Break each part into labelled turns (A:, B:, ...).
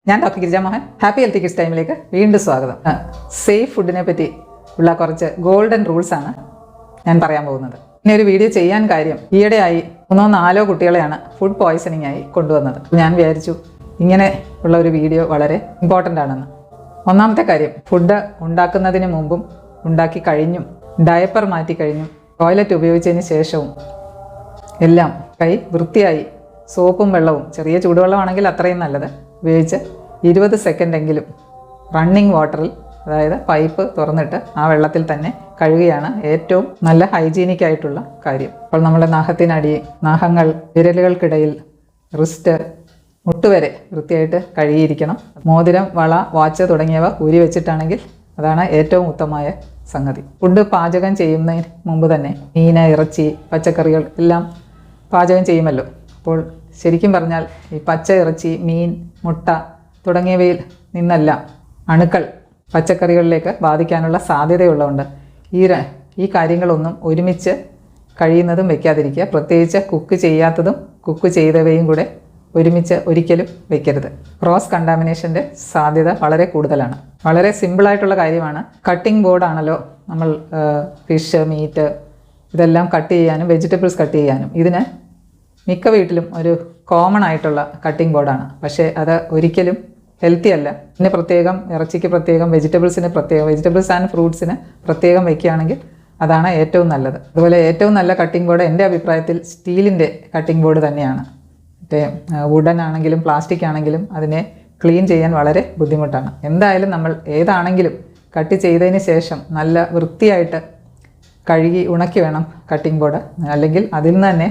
A: ഞാൻ doctor Girija Mohan. Happy healthy kids ടൈമിലേക്ക് വീണ്ടും സ്വാഗതം. സേഫ് ഫുഡിനെ പറ്റി ഉള്ള കുറച്ച് ഗോൾഡൻ റൂൾസാണ് ഞാൻ പറയാൻ പോകുന്നത്. ഇനി ഒരു വീഡിയോ ചെയ്യാൻ കാര്യം, ഈയിടെയായി 3-4 കുട്ടികളെയാണ് ഫുഡ് പോയ്സണിങ് ആയി കൊണ്ടുവന്നത്. ഞാൻ വിചാരിച്ചു ഇങ്ങനെ ഉള്ള ഒരു വീഡിയോ വളരെ ഇമ്പോർട്ടൻ്റ് ആണെന്ന്. ഒന്നാമത്തെ കാര്യം, ഫുഡ് ഉണ്ടാക്കുന്നതിന് മുമ്പും ഉണ്ടാക്കി കഴിഞ്ഞും ഡയപ്പർ മാറ്റി കഴിഞ്ഞും ടോയ്ലറ്റ് ഉപയോഗിച്ചതിന് ശേഷവും എല്ലാം കൈ വൃത്തിയായി സോപ്പും വെള്ളവും, ചെറിയ ചൂടുവെള്ളമാണെങ്കിൽ അത്രയും നല്ലത്, ഉപയോഗിച്ച് 20 സെക്കൻഡെങ്കിലും റണ്ണിങ് വാട്ടറിൽ, അതായത് പൈപ്പ് തുറന്നിട്ട് ആ വെള്ളത്തിൽ തന്നെ കഴുകുകയാണ് ഏറ്റവും നല്ല ഹൈജീനിക് ആയിട്ടുള്ള കാര്യം. അപ്പോൾ നമ്മുടെ നഖത്തിനടി, നഖങ്ങൾ, വിരലുകൾക്കിടയിൽ, റിസ്റ്റ്, മുട്ടുവരെ വൃത്തിയായിട്ട് കഴുകിയിരിക്കണം. മോതിരം, വള, വാച്ച് തുടങ്ങിയവ ഊരി വെച്ചിട്ടാണെങ്കിൽ അതാണ് ഏറ്റവും ഉത്തമമായ സംഗതി. ഫുഡ് പാചകം ചെയ്യുന്നതിന് മുമ്പ് തന്നെ മീൻ, ഇറച്ചി, പച്ചക്കറികൾ എല്ലാം പാചകം ചെയ്യുമല്ലോ. അപ്പോൾ ശരിക്കും പറഞ്ഞാൽ ഈ പച്ച ഇറച്ചി, മീൻ, മുട്ട തുടങ്ങിയവയിൽ നിന്നെല്ലാം അണുക്കൾ പച്ചക്കറികളിലേക്ക് ബാധിക്കാനുള്ള സാധ്യതയുള്ളതുകൊണ്ട് ഈ കാര്യങ്ങളൊന്നും ഒരുമിച്ച് കഴിയുന്നതും വയ്ക്കാതിരിക്കുക. പ്രത്യേകിച്ച് കുക്ക് ചെയ്യാത്തതും കുക്ക് ചെയ്തവയും കൂടെ ഒരുമിച്ച് ഒരിക്കലും വയ്ക്കരുത്. ക്രോസ് കണ്ടാമിനേഷൻ്റെ സാധ്യത വളരെ കൂടുതലാണ്. വളരെ സിമ്പിളായിട്ടുള്ള കാര്യമാണ്. കട്ടിംഗ് ബോർഡാണല്ലോ നമ്മൾ ഫിഷ്, മീറ്റ് ഇതെല്ലാം കട്ട് ചെയ്യാനും വെജിറ്റബിൾസ് കട്ട് ചെയ്യാനും. ഇതിന് മിക്ക വീട്ടിലും ഒരു കോമൺ ആയിട്ടുള്ള കട്ടിംഗ് ബോർഡാണ്. പക്ഷേ അത് ഒരിക്കലും ഹെൽത്തി അല്ല. ഇതിന് പ്രത്യേകം, ഇറച്ചിക്ക് പ്രത്യേകം, വെജിറ്റബിൾസിന് പ്രത്യേകം, വെജിറ്റബിൾസ് ആൻഡ് ഫ്രൂട്ട്സിന് പ്രത്യേകം വയ്ക്കുകയാണെങ്കിൽ അതാണ് ഏറ്റവും നല്ലത്. അതുപോലെ ഏറ്റവും നല്ല കട്ടിംഗ് ബോർഡ് എൻ്റെ അഭിപ്രായത്തിൽ സ്റ്റീലിൻ്റെ കട്ടിംഗ് ബോർഡ് തന്നെയാണ്. മറ്റേ വുഡൻ ആണെങ്കിലും പ്ലാസ്റ്റിക് ആണെങ്കിലും അതിനെ ക്ലീൻ ചെയ്യാൻ വളരെ ബുദ്ധിമുട്ടാണ്. എന്തായാലും നമ്മൾ ഏതാണെങ്കിലും കട്ട് ചെയ്തതിന് ശേഷം നല്ല വൃത്തിയായിട്ട് കഴുകി ഉണക്കി വേണം കട്ടിംഗ് ബോർഡ്, അല്ലെങ്കിൽ അതിൽ നിന്ന് തന്നെ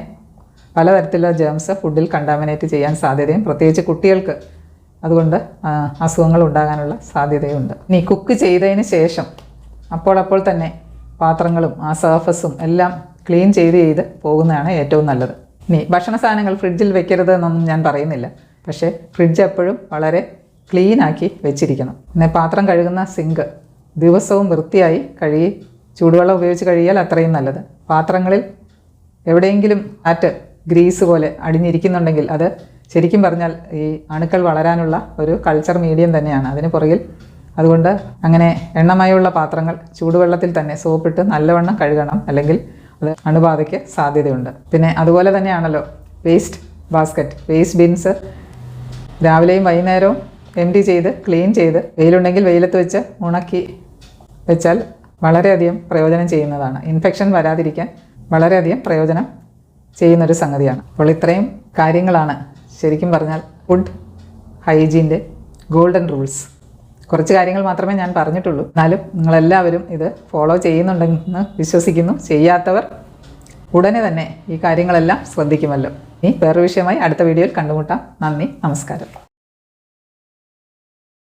A: പലതരത്തിലുള്ള ജേംസ് ഫുഡിൽ കണ്ടാമിനേറ്റ് ചെയ്യാൻ സാധ്യതയും, പ്രത്യേകിച്ച് കുട്ടികൾക്ക് അതുകൊണ്ട് അസുഖങ്ങൾ ഉണ്ടാകാനുള്ള സാധ്യതയുണ്ട്. ഇനി കുക്ക് ചെയ്തതിന് ശേഷം അപ്പോൾ തന്നെ പാത്രങ്ങളും ആ സർഫസും എല്ലാം ക്ലീൻ ചെയ്ത് പോകുന്നതാണ് ഏറ്റവും നല്ലത്. ഇനി ഭക്ഷണ സാധനങ്ങൾ ഫ്രിഡ്ജിൽ വെക്കരുത് എന്നൊന്നും ഞാൻ പറയുന്നില്ല. പക്ഷേ ഫ്രിഡ്ജ് എപ്പോഴും വളരെ ക്ലീനാക്കി വെച്ചിരിക്കണം. പിന്നെ പാത്രം കഴുകുന്ന സിങ്ക് ദിവസവും വൃത്തിയായി കഴുകി ചൂടുവെള്ളം ഉപയോഗിച്ച് കഴുകിയാൽ അത്രയും നല്ലത്. പാത്രങ്ങളിൽ എവിടെയെങ്കിലും ഗ്രീസ് പോലെ അടിഞ്ഞിരിക്കുന്നുണ്ടെങ്കിൽ അത് ശരിക്കും പറഞ്ഞാൽ ഈ അണുക്കൾ വളരാനുള്ള ഒരു കൾച്ചർ മീഡിയം തന്നെയാണ് അതിന് പുറകിൽ. അതുകൊണ്ട് അങ്ങനെ എണ്ണമയമുള്ള പാത്രങ്ങൾ ചൂടുവെള്ളത്തിൽ തന്നെ സോപ്പിട്ട് നല്ലവണ്ണം കഴുകണം, അല്ലെങ്കിൽ അത് അണുബാധയ്ക്ക് സാധ്യതയുണ്ട്. പിന്നെ അതുപോലെ തന്നെയാണല്ലോ വേസ്റ്റ് ബാസ്ക്കറ്റ്, വേസ്റ്റ് ബിൻസ് രാവിലെയും വൈകുന്നേരവും എംപ്റ്റി ചെയ്ത് ക്ലീൻ ചെയ്ത് വെയിലുണ്ടെങ്കിൽ വെയിലത്ത് വെച്ച് ഉണക്കി വെച്ചാൽ വളരെയധികം പ്രയോജനം ചെയ്യുന്നതാണ്. ഇൻഫെക്ഷൻ വരാതിരിക്കാൻ വളരെയധികം പ്രയോജനം ചെയ്യുന്നൊരു സംഗതിയാണ്. അപ്പോൾ ഇത്രയും കാര്യങ്ങളാണ് ശരിക്കും പറഞ്ഞാൽ ഫുഡ് ഹൈജീൻ്റെ ഗോൾഡൻ റൂൾസ്. കുറച്ച് കാര്യങ്ങൾ മാത്രമേ ഞാൻ പറഞ്ഞിട്ടുള്ളൂ. എന്നാലും നിങ്ങളെല്ലാവരും ഇത് ഫോളോ ചെയ്യുന്നുണ്ടെന്ന് വിശ്വസിക്കുന്നു. ചെയ്യാത്തവർ ഉടനെ തന്നെ ഈ കാര്യങ്ങളെല്ലാം ശ്രദ്ധിക്കുമല്ലോ. ഇനി വേറൊരു വിഷയമായി അടുത്ത വീഡിയോയിൽ കണ്ടുമുട്ടാം. നന്ദി, നമസ്കാരം.